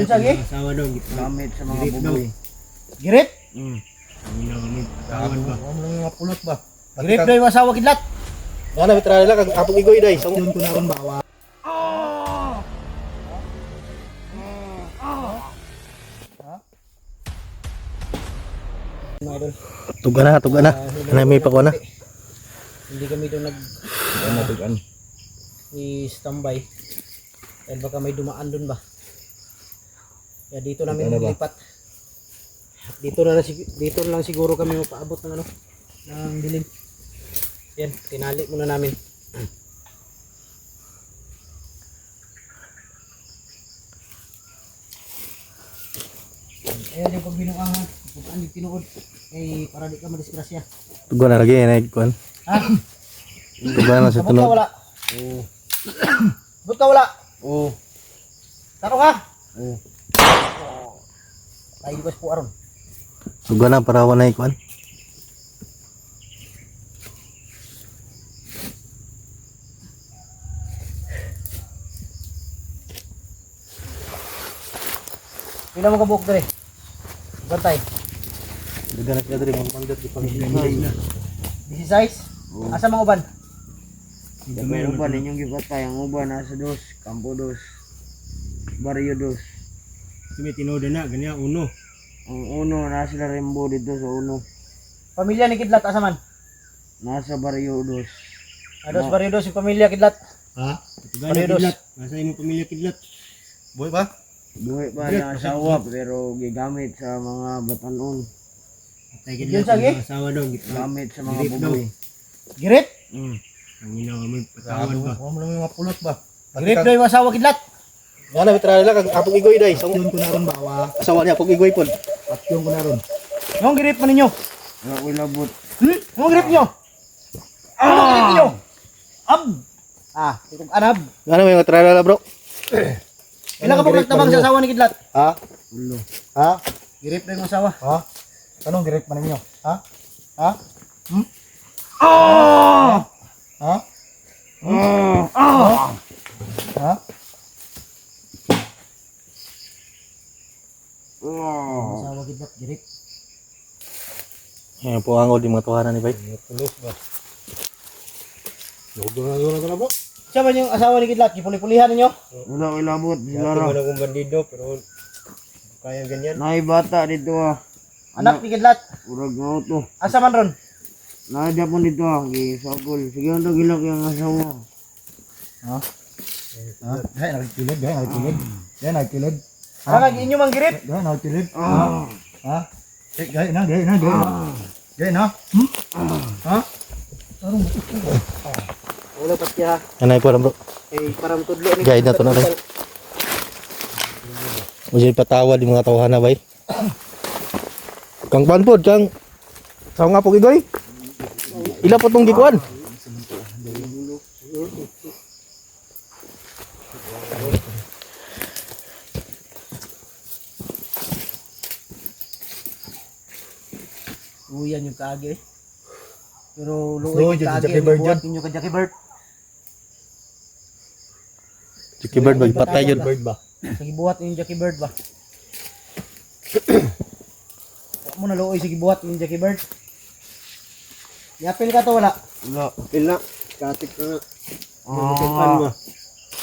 Sagi? Asawa daw, Gamit sa mga Girit daw. buboy. Girit? Ang ginamit, asawan ba? Ano lang mga pulot ba? Girit daw yung asawa kidlat. Wala, mitra nila, kag apong igoy day. So, yun ko na ron bawa. Tuga na. Ano may pa ko na? Hindi kami doon i-standby. Dahil baka may dumaan doon ba? Kaya dito namin maglipat. Dito na lang siguro kami mapaabot ng ng dilim. Yan, tinali muna namin. Ayan yung pagbinuangan, kung saan yung tinuod, para di ka madisgrasya. Tuga na lagi na ikon. Ha? Tuga na sa Sabot ka tunod. wala? Oo. Sabot ka wala? Oo. Taro ka? Oo. Tayo ko po aron. Tuga na para wala ikon. Pila mo ka buhok dere? Bantay. Tuga na kaya diri mga mandot di pang Busy size? Asa mga uban? May uban, inyong gipatay. Ang uban nasa dos, kampo dos, baryo dos. Kami tinoda na, ganyan, uno. Ang uno, nasa Rimbo dito sa uno. Pamilya ni Kidlat, asa man? Nasa baryo dos. Ados baridos yung pamilya Kidlat. Ha? Gana Paridos. kidlat. Nasa imong pamilya kidlat. Boy ba? Buhay pa na asawa, pero gigamit sa mga batanon. Patay Yun, kidlat, Sagi? ang asawa daw. Gamit sa mga Girit daw. buboy. Girit? Ang ginamit, asawan ba? Wala mo lang mga pulot ba? Girit daw yung asawa Kidlat. Wala mitra nila kag apong igoy day. So, Yun ko na ron bawa. asawa niya apong igoy pod. At yun ko na ron. Anong girit man ninyo? Wala ko labot. Anong girit nyo? Anong girit nyo? Ab! Itong anab. Ano may mitra nila bro? Ilan ka pag nagtabang sa asawa ni Kidlat? Ha? Ulo. Ha? Girit daw yung asawa. Ha? Anong direct man ninyo? Ha? Ha? Ha? Ha? Asawa Kidlat, girit. Ayan po ang di mga tuhanan ni bay. Tulos ba? Yun na bro. Siya ba yung asawa ni Kidlat? Kipuli-pulihan ninyo? Wala ko labot. Sila Dati ra. man akong bandido, pero kaya ganyan. Naay bata dito Anak ni Kidlat. Urag nga to. Asa man ron? Naay Japon dito gisagol. Sige ang gilak yung asawa. Ha? Gaya nagkilid, gaya nagkilid. Gaya nagkilid. Ano inyo mang girit? Gaya nagkilid. Ha? Gaya na. Gaya na. Ha? Wala pa siya. Ano ko lang bro? Parang tudlo ni Guide na to na rin. Usin patawa di mga tawhan na bay. Kang panpod kang sao nga po gigoy? Ila po tong gikuan? Uyan yung kaagi. Pero Slow, luoy yung kaagi. Jackie Bird Buhat ninyo ka Jackie Bird. Jackie Bird magpatay yun. Bird ba? Sige buhat yung Jackie Bird ba? Huwag mo na luoy, sige buhat yung Jackie Bird. Yapil ka to wala? Wala. Pil na, katik na nga. Ah.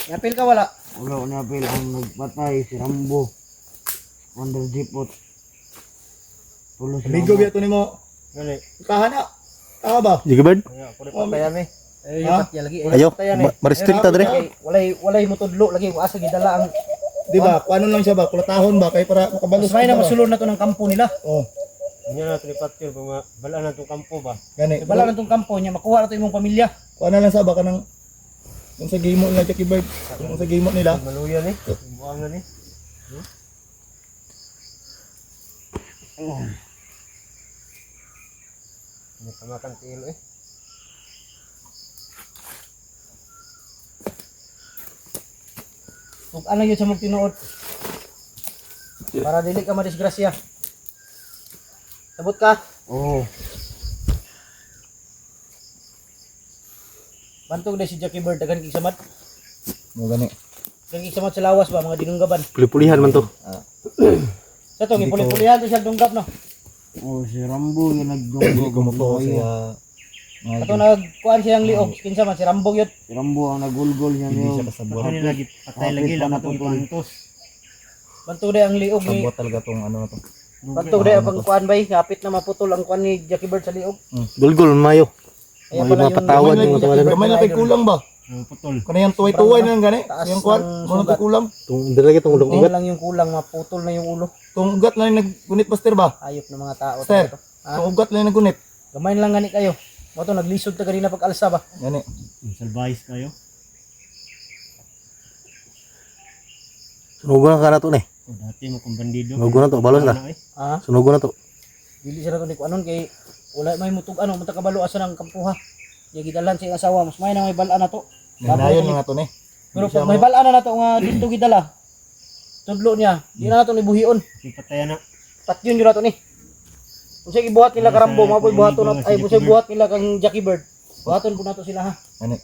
Yapil ka wala? Wala ko napil ang nagpatay si Rambo. Wonder Jipot. Tulos Ligo biya to nimo. Gani. Kahana. Taka ba? Jackie Bird? Kaya, pwede pa tayo ni. Yung patya lagi. Ayo, ma-restrict ta dire. Walay mo tudlo lagi ko asa gidala ang Di ba? Kuano lang siya ba? Kulatahon ba kay para makabalos. mas may na masulod na to ng kampo nila. Oh, Ganyan na ito ni Patyo, kung bala na itong kampo ba? gani. Bala na tong kampo niya makuha na to imong pamilya. Kuana lang sa ba kanang kung sa game mo nila Jackie Bird. Kung sa game mo nila. Maluya ni, buwang na ni. Hindi pa makan tilo eh. Ug ano yun sa mong tinuod? Para dili ka madisgrasya. Sabot ka. Oo. Bantog na si Jackie Bird dagan kig samad. Mo gani. Kang isa man sa lawas ba mga dinunggaban. Puli-pulihan man to. Sa to gipuli-pulihan to siya dunggab no. Oh, si Rambo yung nagdunggo. Kumupo siya. Ato nagkuan siyang liog, kinsa man si Rambo yun. Si Rambo ang nagulgol niya Hindi siya niyo. kasabot. Ano lagi patay lagi lang itong pantos. Bantude ang liog ni Sabot talaga tong ano na to. bantude ang kuan bay, kapit na maputol ang kuan ni Jackie Bird sa liog. Gulgul mayo. Kaya May pala mga patawad yung yung tawanan. Kamay na kay kulang ba? Putol. Kana yang tuway-tuway na gani. Taas Yang kuan, ng mo na sugat. kulang. Tung dala tong ulong Tingnan ugat. lang yung kulang, maputol na yung ulo. Tong ugat na yung naggunit master ba? Ayop ng mga tao Sir. to. Ha? Tong ugat na yung naggunit. Gamay lang gani kayo. Mo to naglisod ta ganina pag alsa ba. Gani. Salbayis kayo. Sunugon ka na to ni. Dati mo kung bandido. Sunugon na to, balos na. Ha? Sunugon na to. Dili sila to ni kuanon kay wala may mutug ano, munta kabalo asa ng kampuha. Ya gidalan sa iyang asawa, mas may na may bala na to. Nanayon mga to ni. Pero pag may bala na to nga dito gidala. Tudlo niya, di na nato ni buhion. Ipatay na. Patyon yun na to ni. Kung siya ibuhat nila karambo, mapoy buhaton at ay kung siya buhat nila kang Jackie Bird. Buhaton po nato sila ha. Gani.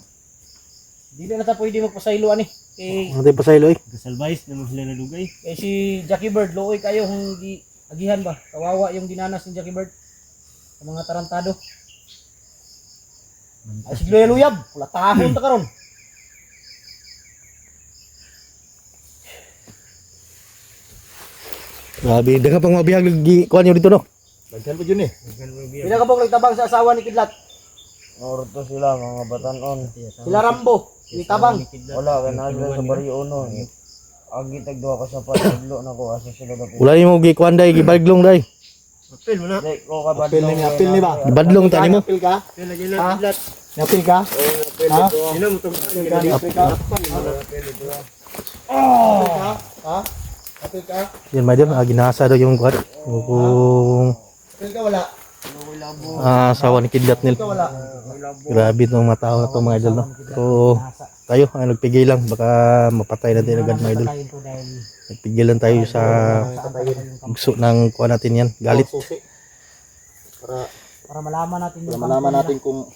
Dili na ta pwede magpasaylo ani. Kay Ano tayo pasaylo eh. Salbayis naman sila nadugay. si Jackie Bird looy kayo hindi agihan ba. Kawawa yung dinanas ni Jackie Bird. Sa mga tarantado. Ay si Gloria Luyab, wala tahon ta karon. Grabe, daga pang mabihag lagi kuan nyo dito no. Daghan pa yun eh. Pila ka pong nagtabang sa asawa ni Kidlat. Orto sila mga batanon. Sila Rambo, ni tabang. Wala kay na sila sa baryo uno. Agi tagduha ka sa pataglo na ko asa sila dapat. Wala nimo gi kuan day, gibaglong day. Apil mo na. Dek ko ka Apil ni apil ni ba? Gibadlong tani mo. Apil ka? Apil lagi na. Kidlat. Apil ka? Ha? Sino mo itong Ha? Apil ka? Yan may din ginasa daw yung kuan. Kung Apil ka wala. asawa ni Kidlat nil. Wala. Grabe itong mga tao na to mga idol no. So tayo ay nagpigil lang baka mapatay natin agad mga idol. Patayin to dahil Nagpigil lang tayo sa gusto ng kuha natin yan. Galit. Susi. para malaman natin Para yung malaman natin kung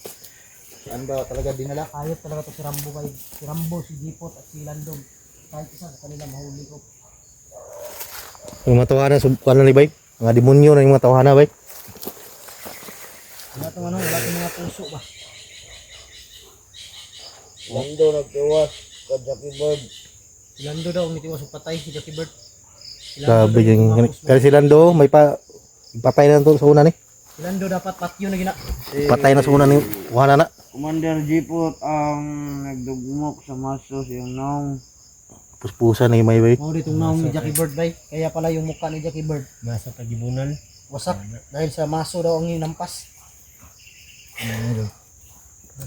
saan ba talaga dinala. ayop talaga to si Rambo kay si Rambo, si Dipot at si Landong. Kahit isa sa kanila mahuli ko. Yung mga tawanan, kuha na ni Bay. Mga demonyo na yung mga tawanan Bay. Wala itong ano, wala itong mga puso ba? Lando nagtiwas ka Jackie Bird. Si Lando daw, umitiwas sa patay si Jackie Bird. Si Grabe daw yung mga puso. kasi si Lando may patay na to sa una ni. Si Lando dapat patyo na gina. Patay na sa una ni. Kuha na na. Commander Jipot ang nagdugmok sa maso siyang naong. Puspusa na yung may Bay. Mao ditong naong ni Jackie Bird bay. Kaya pala yung mukha ni Jackie Bird nasa kagibunan. wasak dahil sa maso daw ang inampas.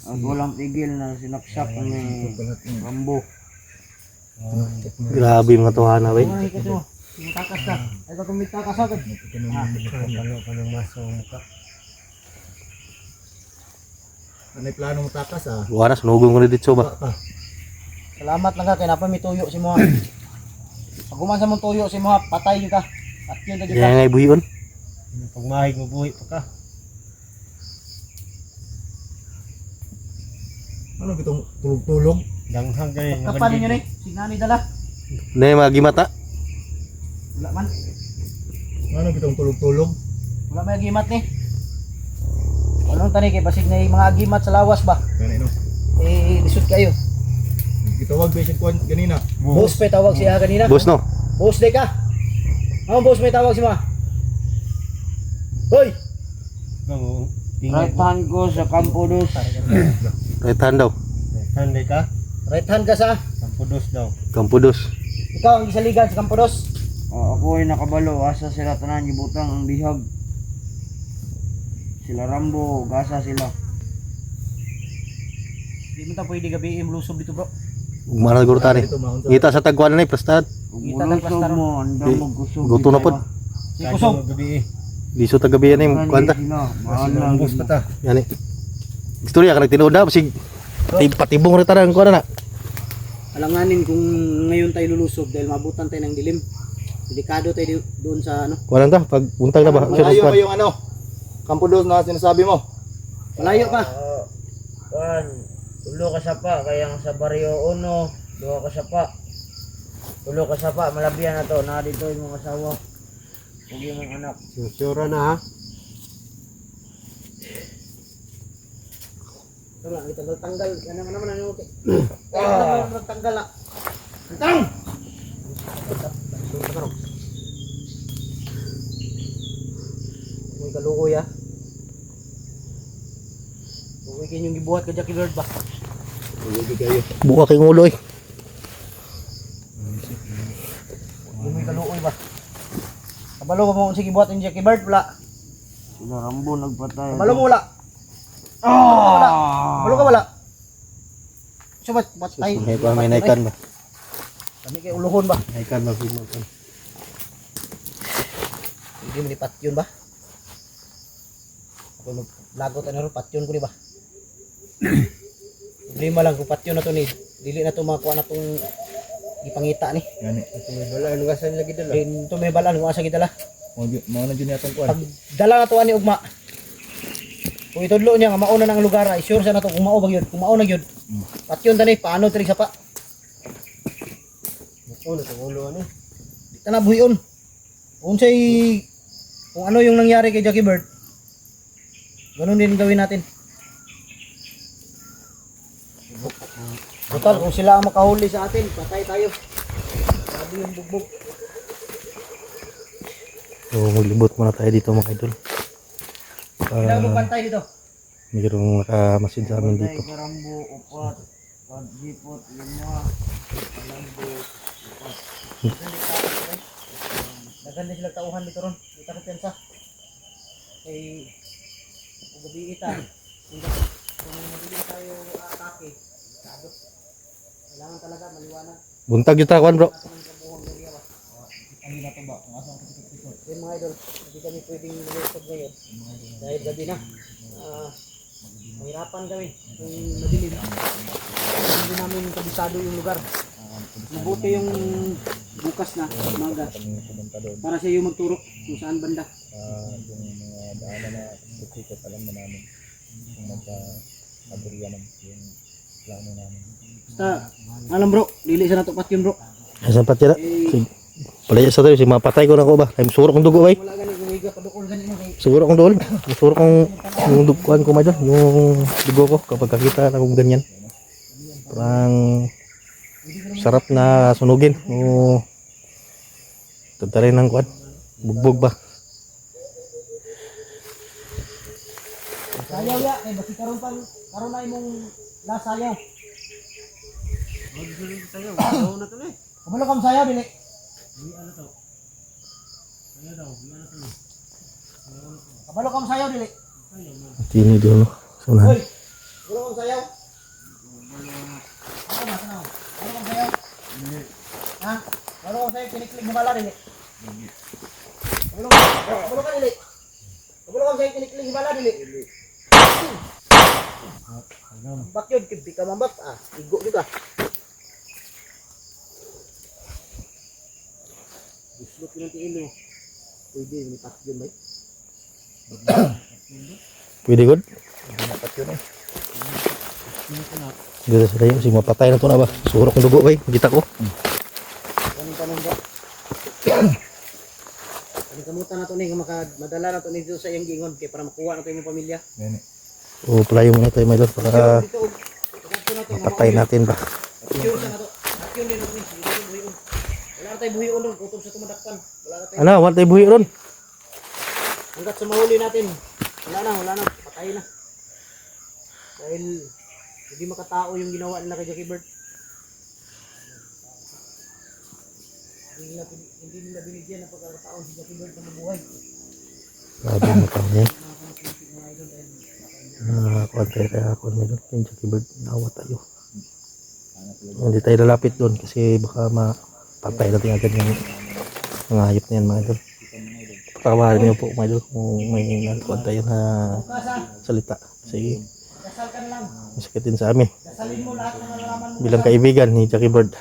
Ang walang pigil na sinaksak ni Rambo. Grabe yung mga tawanan Bay. Ay kasi mo, takas ka. Ay ka kumitakas agad. Palo pa ng maso ang mukha. Ano yung plano mo takas ah? Kuha na, sunugong ko na dito ba. Salamat lang ka kay napay may tuyo si mo. ha. Pag kuman sa mong tuyo si mo, patay yun ka. Patyo na Kaya kita. nga ibuhion. Pag mahig mo buhi pa ka. Ano itong tulog-tulog? Danghang ganyan. nga Kapan ninyo bandido. ni? Signani dala. Na yung mga gimata. Wala man. Ano itong tulog-tulog? Wala may agimat ni. Anong tani kay basig na yung mga agimat sa lawas ba? Ganito. Eh, lisod kayo. Gitawag ba siya kuwan ganina? Boss pa tawag siya kanina. Boss no. Boss day ka. Ang boss may tawag si mo. Hoy! Right hand ko sa Campo Dos. Right hand daw. Tanday ka? Right hand ka sa. Kampudos daw. Kampudos. Ikaw ang gisaligan sa Campodos. Ako ay nakabalo asa sila tanan gibutang ang bihag. Sila Rambo, gasa sila. Di mo ta pwede gabi lusob dito bro. Umana guro tani. Ngita sa tagkuan na ni prestad. Ug Kita mulusog ng mo, andam mo kusog. Guto na pod. Si Kahit Kusog. mo gabi eh. Diso tagabi yan yung kuanta. Mahal Bus pa ta. Yani. Istorya ka nagtinuod na sig patibong rita na kuan na. Alanganin kung ngayon tayo lulusob dahil mabutan tayo ng dilim. Delikado tayo doon sa ano. Kuan ta pag buntag na ba? Malayo ba yung ano? Campo Dos na sinasabi mo? Malayo pa. Kan, ulo ka sa pa, kaya nga sa baryo uno, duha ka sa pa. Tulo ka sa pa, malabihan na to. Na dito yung mga asawa. Huwag yung mga anak. Sura na ha. Ito lang, ito tanggal. Yan naman ang yung tanggal na. Tang! May kalukoy ah. Buwikin yung gibuhat ka Jackie Bird ba? Buka kayong ulo eh. Yung may kalukoy ba? Kabalo ba mo sige buhat yung Jackie Bird wala? Sila Rambo nagpatay. Kabalo mo wala? Kabalo ka wala? So ba't tayo? May pa may naikan ba? Kami kay uluhon ba? Naikan ba film kan. Hindi mo ni patyon ba? Ako lagot ano ro patyon ko di ba? Problema lang kung patyon na to ni dili na to makuha na tong ipangita ni. Gani. May balaan nga saan lagi dala. Din to may balan kung asa gidala. Mga na dyan yatong kuhan. Pag dala na to ani ugma. Kung itudlo niya nga mauna nang lugar ay sure sa na to kung mao ba gyud, kung mao na gyud. Patyon tani paano tri sa pa? Ulo sa ulo ano. Di ta na buhion. Unsay kung ano yung nangyari kay Jackie Bird. Ganun din gawin natin. Total, kung sila ang makahuli sa atin, patay tayo. Sabi yung bugbog. So maglibot muna tayo dito mga idol. Kailangan mo pantay dito. Mayroong nakamasid sa amin dito. Patay ka Rambo, upat. Pag-jipot, lima. Rambo, upat. Dagan din sila tauhan dito ron. Kita ko piyansa. Kay kung gabi kita. Kung mabili tayo atake. Sabot. Kailangan talaga maliwanag. Buntag yung takuan bro. Natin ang kabuhang area ba? Ang na to ba? Kung asa ang kisip-kisip. Yung mga idol, hindi kami pwedeng lulusog ngayon. Dahil gabi na. Mahirapan kami. Kung madilim. Hindi namin kabisado yung lugar. Mabuti yung bukas na umaga. Para sa iyo magturo kung saan banda. Yung mga daanan na sikot alam na namin. Kung magka-aburya ng yung plano namin. Basta, alam bro, dili sa natupat yun bro. Asan pa tira? Palaya sa tayo, si mapatay ko na ko ba? Ay masuro kong dugo ba? Wala gani, gumiga pa dukol gani mo kay. Siguro kong dugo. Masuro kong yung duguan ko madyan. Yung dugo ko kapag kakita na kong ganyan. Parang sarap na sunugin. O tatarin ng kuan. Bugbog ba? Sayaw ya, kay basi karon na imong nasayaw. Sayo, sayo na to eh. Kabalo kam sayaw dili. Kabalo kam sayaw dili. Tini dulu. Sunan. Hoy. Kabalo kam sayaw. Ano na? Kabalo kam sayaw. Ha? Kabalo kam sayaw kiniklik mo bala dili. Kabalo ka dili. Kabalo kam sayaw kiniklik mo bala dili. Mambak yun, di ka mambak. Igo juga. Islot yun ang tiin mo. Pwede, lipat yun ba? Pwede good? Dapat yun eh. Dito sa tayo, si mapatay na to na ba? Surok ng dugo ba? Kita ko. Ganun tanong ba? Ang kamutan na to ni, madala na to ni dito sa iyong gingon kaya para makuha na to yung pamilya. Gani. O palayo muna tayo mga idol para Dito, dito na to. mapatay natin ba? Yun sa na to. Yun din na to ni. Wala na tayo buhiyon doon. Kutob sa tumadakpan. Wala na tayo. Ano, wala tayo buhi ron. Hanggat sa mahuli natin. Wala na. Patay na. Dahil hindi makatao yung ginawa nila kay Jackie Bird. Hindi nila binigyan ng pagkakataon si Jackie Bird na mabuhay. Grabe mo kami yan. Kuwantay kaya ako nila. Yung Jackie Bird, nawa tayo. Hindi tayo lalapit doon kasi baka mapatay natin agad yung mga hayop na yan mga idol. Patawarin niyo po mga idol kung may nakuha tayo na salita. Sige, Dasal ka na lang. masakitin sa amin. Dasalin mo lahat ng nalalaman mo. Bilang kaibigan ni Jackie Bird,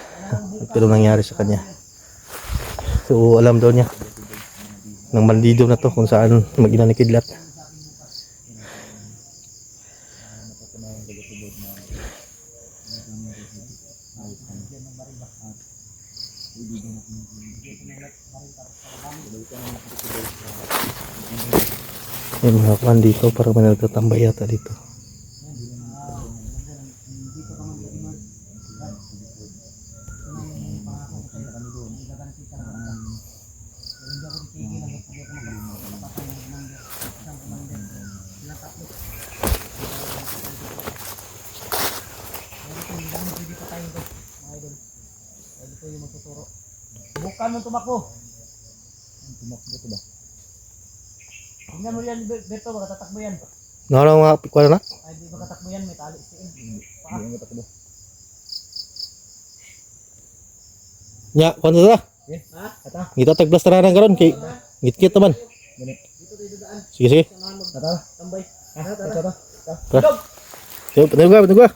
ito nangyari sa kanya. So alam daw niya ng bandido na to kung saan mag-ina ni Kidlat. May mga kuhan dito, parang may nagtatambay yata dito. Bukan mo tumakbo. Tumakbo to ba? Tingnan mo yan, Berto, baka tatakbo yan. Nakala mga kuhan na? Ay, di baka tatakbo yan, may tali. Hindi ang matakbo. Nya, kuhan na ta? Ha? Ata? Kita tagplas taranan karon kay gitkit naman. Dito tayo dadaan. Sige sige. Samahan magtambay. Ha? Ata? Tara. Yo, patungga.